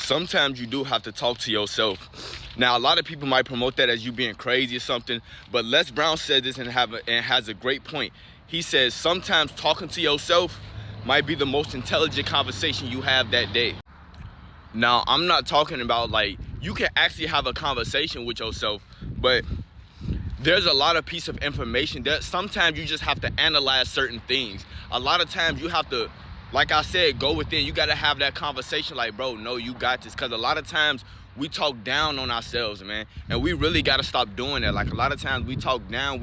sometimes you do have to talk to yourself. Now, a lot of people might promote that as you being crazy or something, but Les Brown said this and has a great point. He says sometimes talking to yourself might be the most intelligent conversation you have that day. Now, I'm not talking about like you can actually have a conversation with yourself, but there's a lot of piece of information that sometimes you just have to analyze certain things. A lot of times you have to, like I said, go within. You got to have that conversation like, bro, no, you got this. Because a lot of times we talk down on ourselves, man. And we really got to stop doing that. Like a lot of times we talk down.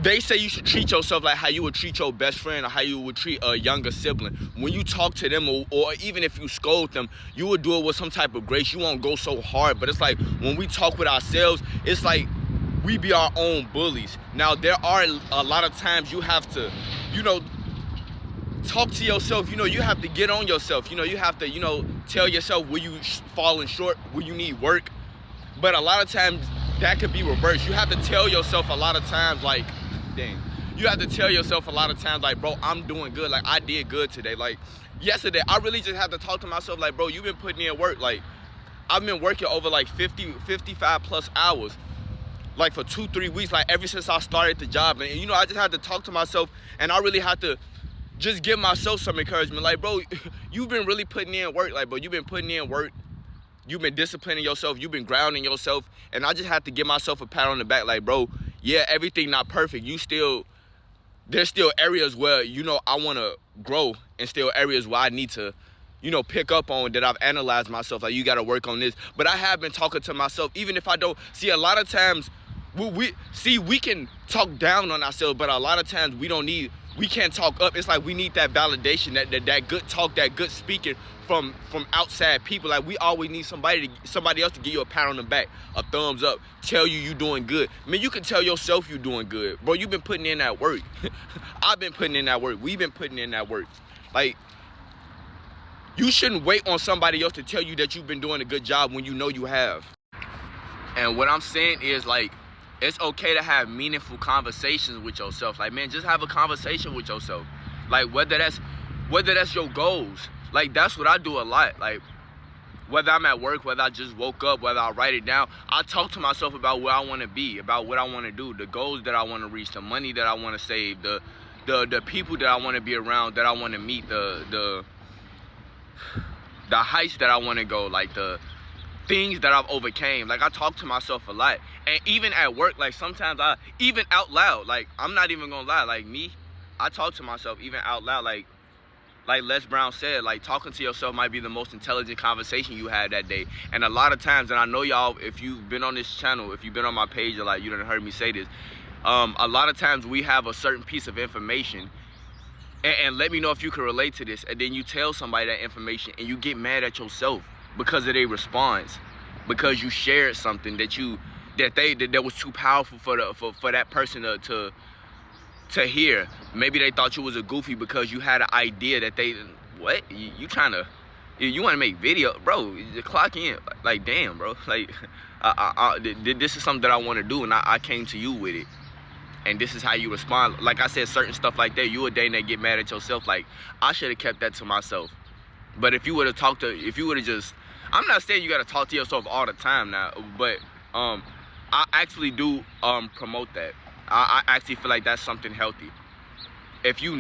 They say you should treat yourself like how you would treat your best friend or how you would treat a younger sibling. When you talk to them or even if you scold them, you would do it with some type of grace. You won't go so hard. But it's like when we talk with ourselves, it's like we be our own bullies. Now, there are a lot of times you have to, talk to yourself. You have to get on yourself. You have to, tell yourself where you falling short, where you need work. But a lot of times that could be reversed. You have to tell yourself a lot of times like, dang. You have to tell yourself a lot of times like, bro, I'm doing good. Like, I did good today. Like, yesterday, I really just have to talk to myself like, bro, you've been putting in work. Like, I've been working over like 55 plus hours, like for 2-3 weeks, like ever since I started the job. And, I just had to talk to myself and I really had to just give myself some encouragement. Like, bro, you've been really putting in work. Like, bro, you've been putting in work. You've been disciplining yourself. You've been grounding yourself. And I just had to give myself a pat on the back. Like, bro, yeah, everything not perfect. There's still areas where, I want to grow and still areas where I need to, pick up on that I've analyzed myself. Like, you got to work on this. But I have been talking to myself, even if I don't. See, a lot of times, we can talk down on ourselves, but a lot of times we can't talk up. It's like we need that validation, that good talk, that good speaking from outside people. Like, we always need somebody else to give you a pat on the back, a thumbs up, tell you doing good. I mean, you can tell yourself you doing good. Bro, you've been putting in that work. I've been putting in that work. We've been putting in that work. Like, you shouldn't wait on somebody else to tell you that you've been doing a good job when you know you have. And what I'm saying is, like, it's okay to have meaningful conversations with yourself. Like, man, just have a conversation with yourself. Like, whether that's your goals. Like, that's what I do a lot. Like, whether I'm at work, whether I just woke up, whether I write it down, I talk to myself about where I want to be, about what I want to do, the goals that I want to reach, the money that I want to save, the people that I want to be around, that I want to meet, the heights that I want to go, like the things that I've overcame. Like, I talk to myself a lot. And even at work, like, sometimes even out loud, like, I'm not even gonna lie, like, I talk to myself even out loud. Like Les Brown said, like, talking to yourself might be the most intelligent conversation you had that day. And a lot of times, and I know y'all, if you've been on this channel, if you've been on my page, or like, you done heard me say this, a lot of times we have a certain piece of information, and let me know if you can relate to this, and then you tell somebody that information and you get mad at yourself because of their response, because you shared something that was too powerful for that person to hear. Maybe they thought you was a goofy because you had an idea that what you trying to, you want to make video, bro, you clock in. Like, damn, bro, like this is something that I want to do, and I came to you with it, and this is how you respond. Like I said, certain stuff like that, you a day that get mad at yourself. Like, I should have kept that to myself. But if you would have just, I'm not saying you got to talk to yourself all the time now, but I actually do promote that. I actually feel like that's something healthy. If you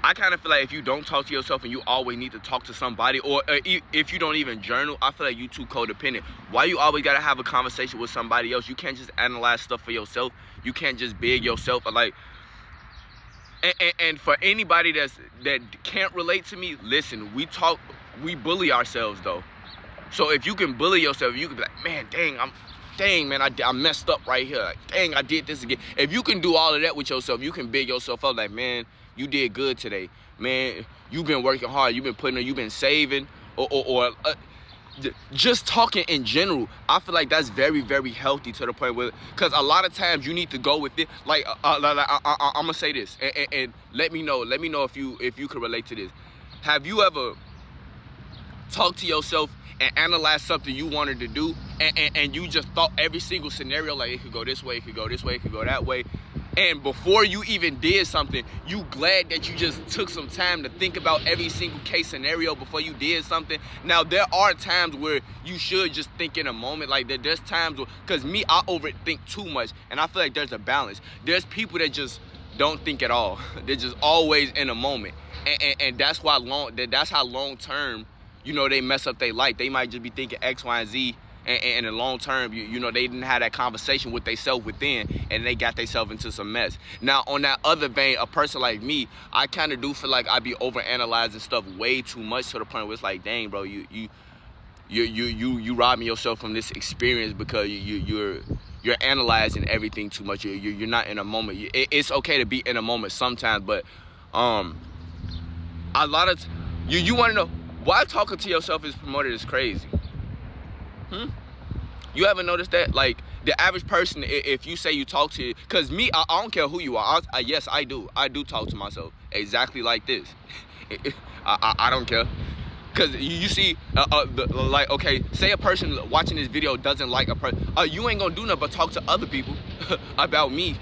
I kind of feel like if you don't talk to yourself and you always need to talk to somebody, or if you don't even journal, I feel like you too codependent. Why you always got to have a conversation with somebody else? You can't just analyze stuff for yourself. You can't just beg yourself. Like, and for anybody that can't relate to me, listen, we bully ourselves though. So if you can bully yourself, you can be like, man, man, I messed up right here. Like, dang, I did this again. If you can do all of that with yourself, you can big yourself up like, man, you did good today. Man, you've been working hard. You've been saving, or just talking in general. I feel like that's very, very healthy to the point where, because a lot of times you need to go with it. Like, I'm gonna say this, and let me know if you can relate to this. Have you ever talked to yourself and analyze something you wanted to do, and you just thought every single scenario, like, it could go this way, it could go this way, it could go that way, And before you even did something, you glad that you just took some time to think about every single case scenario before you did something. Now, there are times where you should just think in a moment. Like, there's times where, because me, I overthink too much, and I feel like there's a balance. There's people that just don't think at all. They're just always in a moment. And that's why that's how long term, you know, they mess up their life. They might just be thinking X, Y, and Z. And in the long term, you know, they didn't have that conversation with themselves within, and they got themselves into some mess. Now, on that other vein, a person like me, I kind of do feel like I be overanalyzing stuff way too much to the point where it's like, dang, bro, you robbing yourself from this experience because you're analyzing everything too much. You're not in a moment. It's okay to be in a moment sometimes, but a lot of you want to know why talking to yourself is promoted is crazy. You ever noticed that? Like, the average person, if you say you talk to, because me, I don't care who you are. Yes, I do talk to myself exactly like this. I don't care. Because you see, like, okay, say a person watching this video doesn't like a person. You ain't gonna do nothing but talk to other people about me.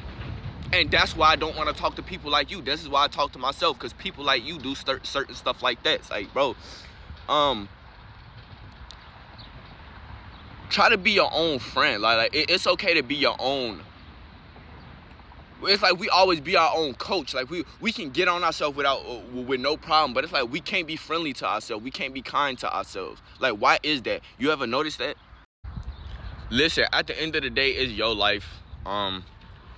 And that's why I don't want to talk to people like you. This is why I talk to myself, because people like you do certain stuff like that. It's like, bro, try to be your own friend. Like it's okay to be your own. It's like we always be our own coach. Like we can get on ourselves with no problem, but it's like we can't be friendly to ourselves. We can't be kind to ourselves. Like, why is that? You ever notice that? Listen, at the end of the day, it's your life.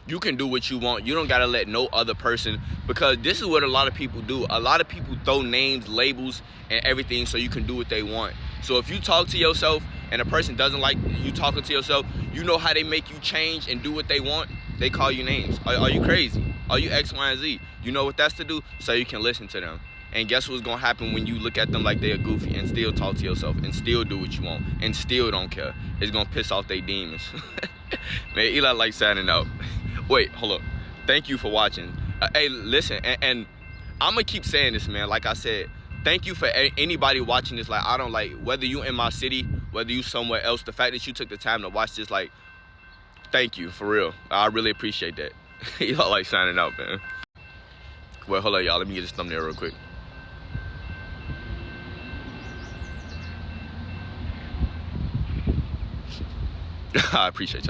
You can do what you want. You don't gotta let no other person, because this is what a lot of people do. A lot of people throw names, labels, and everything so you can do what they want. So if you talk to yourself and a person doesn't like you talking to yourself, you know how they make you change and do what they want? They call you names. Are you crazy? Are you X, Y, and Z? You know what that's to do? So you can listen to them. And guess what's gonna happen when you look at them like they're goofy and still talk to yourself and still do what you want and still don't care? It's gonna piss off their demons. Man, Eli like signing out. Wait, hold up. Thank you for watching. Hey, listen, and I'm gonna keep saying this, man. Like I said, thank you for anybody watching this. Like, I don't like, whether you in my city, whether you somewhere else, the fact that you took the time to watch this, like, thank you, for real. I really appreciate that. Y'all like signing out, man. Well, hold on, y'all. Let me get this thumbnail real quick. I appreciate y'all.